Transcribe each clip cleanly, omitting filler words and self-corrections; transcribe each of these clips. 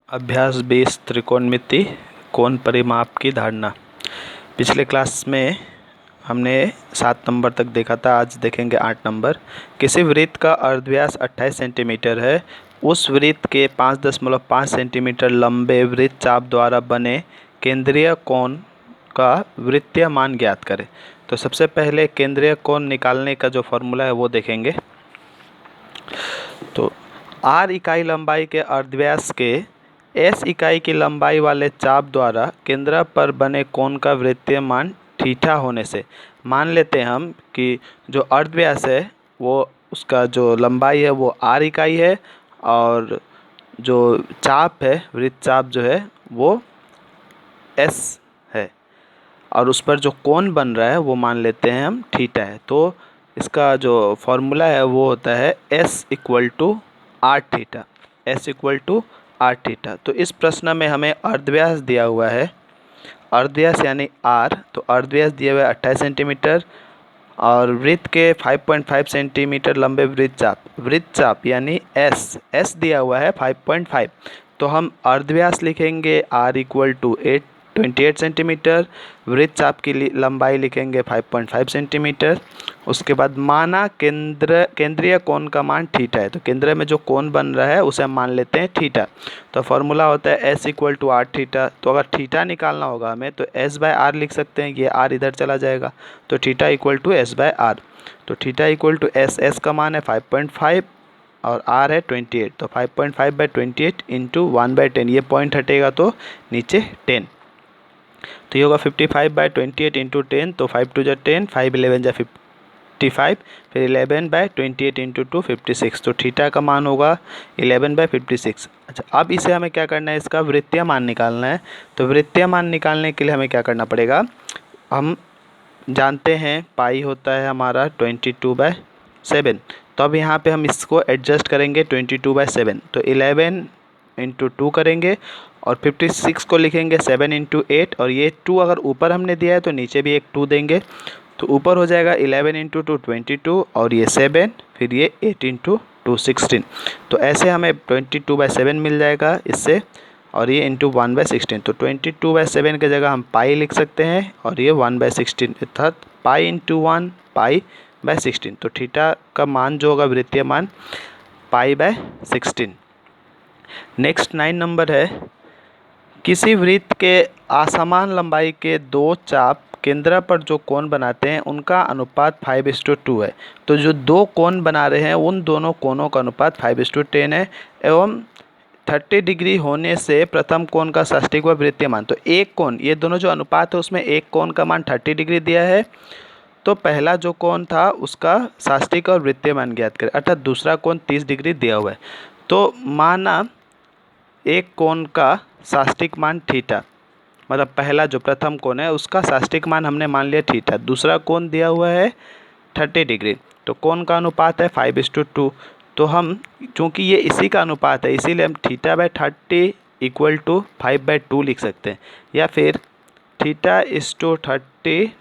अभ्यास 20 त्रिकोणमिति कोण परिमाप की धारणा। पिछले क्लास में हमने 7 नंबर तक देखा था, आज देखेंगे 8 नंबर। किसी वृत्त का अर्धव्यास 28 सेंटीमीटर है, उस वृत्त के 5.5 सेंटीमीटर लंबे वृत्तचाप द्वारा बने केंद्रीय कोण का वृत्तीय मान ज्ञात करें। तो सबसे पहले केंद्रीय कोण निकालने का जो फॉर्मूला है वो देखेंगे। तो r इकाई लंबाई के अर्धव्यास के s इकाई की लंबाई वाले चाप द्वारा केंद्र पर बने कोण का वृत्तीय मान थीटा होने से मान लेते हैं हम कि जो अर्धव्यास है वो उसका जो लंबाई है वो r इकाई है और जो चाप है वृत्त चाप जो है वो s है और उस पर जो कोण बन रहा है वो मान लेते हैं हम थीटा है। तो इसका जो फॉर्मूला है वो होता है s equal to R theta, s equal to R theta. तो इस प्रश्न में हमें अर्धव्यास दिया हुआ है, अर्धव्यास यानी r, तो अर्धव्यास दिया हुआ है 28 सेंटीमीटर और वृत्त के 5.5 सेंटीमीटर लंबे वृत्तचाप यानी s दिया हुआ है 5.5। तो हम अर्धव्यास लिखेंगे r इक्वल टू 28 सेंटीमीटर, वृत्तचाप की लंबाई लिखेंगे 5.5 सेंटीमीटर। उसके बाद माना केंद्रीय कोण का मान थीटा है, तो केंद्र में जो कोण बन रहा है उसे हम मान लेते हैं थीटा। तो फॉर्मूला होता है s equal to R theta. तो अगर थीटा निकालना होगा हमें तो s बाय आर लिख सकते हैं, ये r इधर चला जाएगा तो theta equal to s by R. तो थीटा इक्वल टू s का मान है 5.5 और r है 28, तो 5.5 बाई 28 इंटू 1/10, ये पॉइंट हटेगा तो नीचे 10, तो ये होगा 55 बाई 28 इंटू 10, तो 5 टू जा 10, 5 11 जा 55, फिर 11 बाई 28 इंटू 2 56, तो थीटा का मान होगा 11 बाई 56। अच्छा, अब इसे हमें क्या करना है, इसका वृत्तीय मान निकालना है। तो वृत्तीय मान निकालने के लिए हमें क्या करना पड़ेगा, हम जानते हैं पाई होता है हमारा 22/7, तो अब यहाँ पे हम इसको एडजस्ट करेंगे 22/7, तो 11 इंटू 2 करेंगे और 56 को लिखेंगे 7 इंटू 8, और ये 2 अगर ऊपर हमने दिया है तो नीचे भी एक 2 देंगे, तो ऊपर हो जाएगा 11 इंटू 2 22 और ये 7, फिर ये 8 इंटू 2 16। तो ऐसे हमें 22/7 मिल जाएगा इससे, और ये इंटू 1/16, तो 22/7 की जगह हम पाई लिख सकते हैं और ये 1/16, अर्थात पाई इंटू 1 पाई/16। तो थीटा का मान जो होगा वृत्तीय मान पाई/16। नेक्स्ट 9 नंबर है, किसी वृत्त के असमान लंबाई के दो चाप केंद्र पर जो कोण बनाते हैं उनका अनुपात 5:2 है। तो जो दो कोण बना रहे हैं उन दोनों कोणों का अनुपात 5:10 है एवं 30 डिग्री होने से प्रथम कोण का षष्टिक व वृत्तीय मान। तो एक कोण, ये दोनों जो अनुपात है उसमें एक कोण का मान 30 डिग्री दिया है, तो पहला जो कोण था उसका षष्टिक और वृत्तीय मान ज्ञात करें, अर्थात दूसरा कोण 30 डिग्री दिया हुआ है। तो माना एक कोण का षष्टिक मान थीटा, मतलब पहला जो प्रथम कोण है उसका षष्टिक मान हमने मान लिया थीटा, दूसरा कोण दिया हुआ है 30 डिग्री, तो कोण का अनुपात है 5:2। तो हम चूँकि ये इसी का अनुपात है इसीलिए हम θ/30 इक्वल टू 5/2 लिख सकते हैं, या फिर θ/30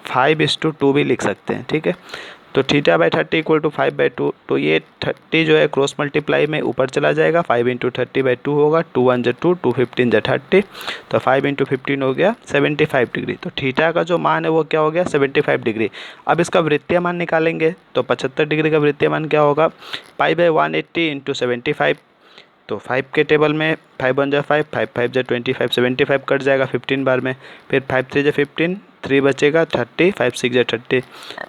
5:2 भी लिख सकते हैं, ठीक है। तो θ/30 इक्वल टू 5/2, तो ये 30 जो है क्रॉस मल्टीप्लाई में ऊपर चला जाएगा, 5 इंटू 30/2 होगा, 2 1 जा 2, 2 15 जा 30, तो 5 इंटू 15 हो गया 75 डिग्री। तो थीटा का जो मान है वो क्या हो गया 75 डिग्री। अब इसका वृत्तीय मान निकालेंगे, तो 75 डिग्री का वृत्तीय मान क्या होगा, पाई/180 इंटू 75, तो 5 के टेबल में 5 1 जा 5, 5 5 जा 25, 75 कट जाएगा 15 बार में, फिर 5 3 जा 15, 3 बचेगा 30, 5 6 जा 30,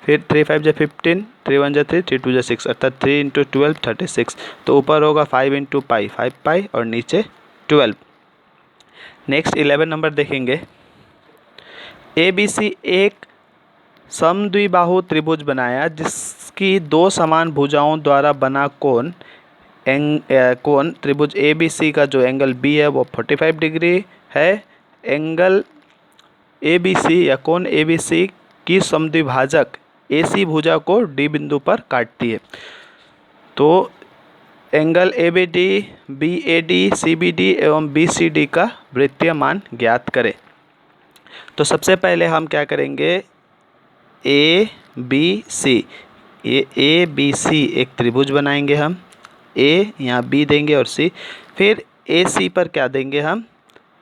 फिर 3 5 जा 15, 3 1 जा 3, 3 2 जा 6, अर्थात 3 इंटू 12 36। तो ऊपर होगा 5 इंटू पाई 5 पाई और नीचे 12। नेक्स्ट 11 नंबर देखेंगे, ABC एक समद्विबाहु त्रिभुज बनाया जिसकी दो समान भुजाओं द्वारा बना कोण त्रिभुज ABC का जो एंगल B है वो 45 डिग्री है। एंगल ABC या कोण ABC की समद्विभाजक AC भुजा को D बिंदु पर काटती है। तो एंगल ABD, BAD, CBD एवं BCD का वृत्तीय मान ज्ञात करें। तो सबसे पहले हम क्या करेंगे, ABC, ये ABC एक त्रिभुज बनाएंगे हम, A यहाँ B देंगे और C। फिर ए सी पर क्या देंगे हम,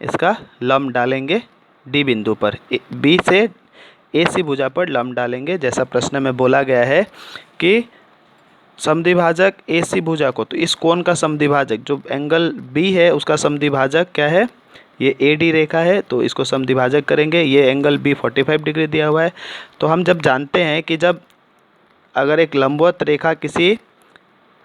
इसका लंब डालेंगे डी बिंदु पर, बी से ए सी भुजा पर लंब डालेंगे, जैसा प्रश्न में बोला गया है कि समद्विभाजक ए सी भुजा को, तो इस कोण का समद्विभाजक जो एंगल बी है उसका समद्विभाजक क्या है, ये ए डी रेखा है, तो इसको समद्विभाजक करेंगे। ये एंगल बी 45 डिग्री दिया हुआ है। तो हम जब जानते हैं कि जब अगर एक लंबवत रेखा किसी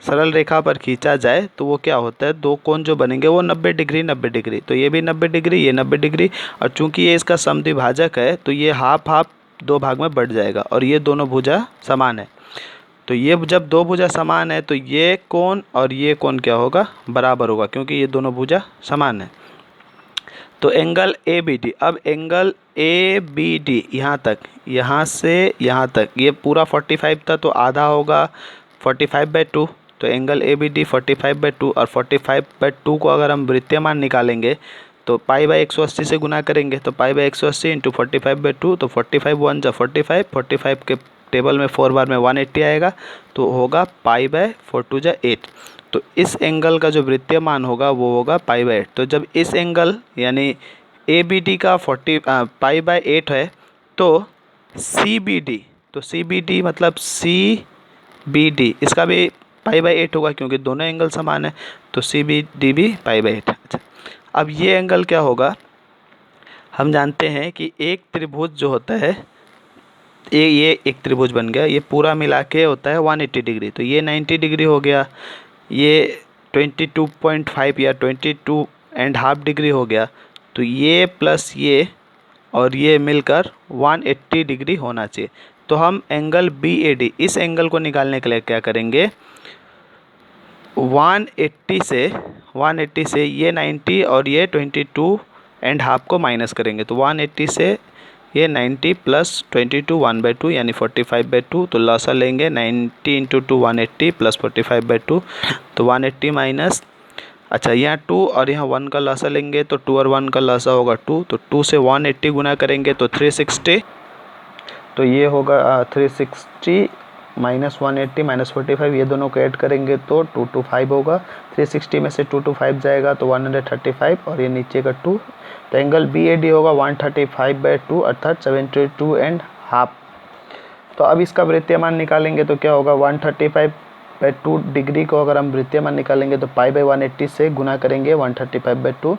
सरल रेखा पर खींचा जाए तो वो क्या होता है, दो कोण जो बनेंगे वो 90 डिग्री 90 डिग्री, तो ये भी 90 डिग्री ये 90 डिग्री, और चूंकि ये इसका समद्विभाजक है तो ये हाफ हाफ दो भाग में बढ़ जाएगा, और ये दोनों भुजा समान है। तो ये जब दो भुजा समान है तो ये कोण और ये कोण क्या होगा, बराबर होगा, क्योंकि ये दोनों भुजा समान है। तो एंगल ए बी डी, अब एंगल ए बी डी यहाँ से यहाँ तक ये पूरा 45 था, तो आधा होगा 45/2, तो एंगल ए बी डी 45/2, और 45/2 को अगर हम वृत्तीय मान निकालेंगे तो π/180 से गुना करेंगे, तो π/180 इंटू 45/2, तो 45 1 जा 45, 45 के टेबल में 4 बार में 180 आएगा, तो होगा π/4 2 जा 8। तो इस एंगल का जो वृत्तीय मान होगा वो होगा π/8। तो जब इस एंगल यानी ए बी डी का π/8 है तो सी बी डी, तो सी बी डी मतलब सी बी डी इसका भी π/8 होगा, क्योंकि दोनों एंगल समान है, तो सी बी डी भी π/8। अच्छा, अब ये एंगल क्या होगा, हम जानते हैं कि एक त्रिभुज जो होता है, ये एक त्रिभुज बन गया, ये पूरा मिला के होता है 180 डिग्री, तो ये 90 डिग्री हो गया, ये 22.5 या 22.5 डिग्री हो गया, तो ये प्लस ये और ये मिलकर 180 डिग्री होना चाहिए। तो हम एंगल बी ए डी, इस एंगल को निकालने के लिए क्या करेंगे, 180 से ये 90 और ये 22.5 को माइनस करेंगे, तो 180 से ये 90 प्लस 22 1/2 यानी 45/2, तो लसा लेंगे 90 इंटू 2 180 प्लस 45/2, तो 180 माइनस, अच्छा यहाँ 2 और यहाँ 1 का लसा लेंगे, तो 2 और 1 का लसा होगा 2, तो 2 से 180 गुना करेंगे तो 360, तो ये होगा 360 माइनस 180 माइनस 45, ये दोनों को ऐड करेंगे तो 225 होगा, 360 में से 225 जाएगा तो 135, और ये नीचे का 2, तो एंगल बी ए डी होगा 135/2 अर्थात 72.5। तो अब इसका वृत्तीय मान निकालेंगे तो क्या होगा, 135/2 डिग्री को अगर हम वृत्तीय मान निकालेंगे तो π/180 से गुना करेंगे 135/2,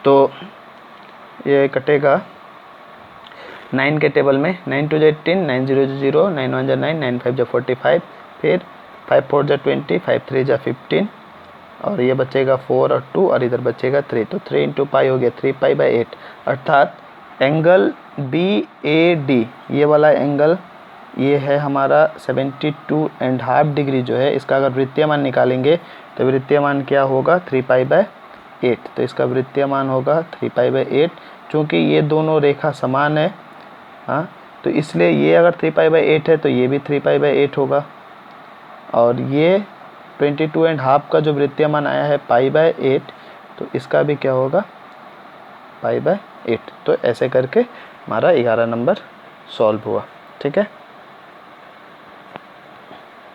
तो ये कटेगा 9 के टेबल में, 9 2 जा 18, 9 0 जा 0, 9 1 जा 9, 9 5 जा 45, फिर 5 4 जा 20, 5 3 जा 15, और ये बचेगा 4 और 2 और इधर बचेगा 3, तो 3 इंटू पाई हो गया 3π/8, अर्थात एंगल बी ए डी ये वाला एंगल ये है हमारा 72.5 डिग्री जो है, इसका अगर वृत्तीय मान निकालेंगे तो वृत्तीय मान क्या होगा 3π/8, तो इसका वृत्तीय मान होगा 3π/8, चूँकि ये दोनों रेखा समान है, हाँ, तो इसलिए ये अगर 3π/8 है तो ये भी 3π/8 होगा, और ये 22.5 का जो वृत्तीय मान आया है π/8, तो इसका भी क्या होगा π/8। तो ऐसे करके हमारा 11 नंबर सॉल्व हुआ। ठीक है।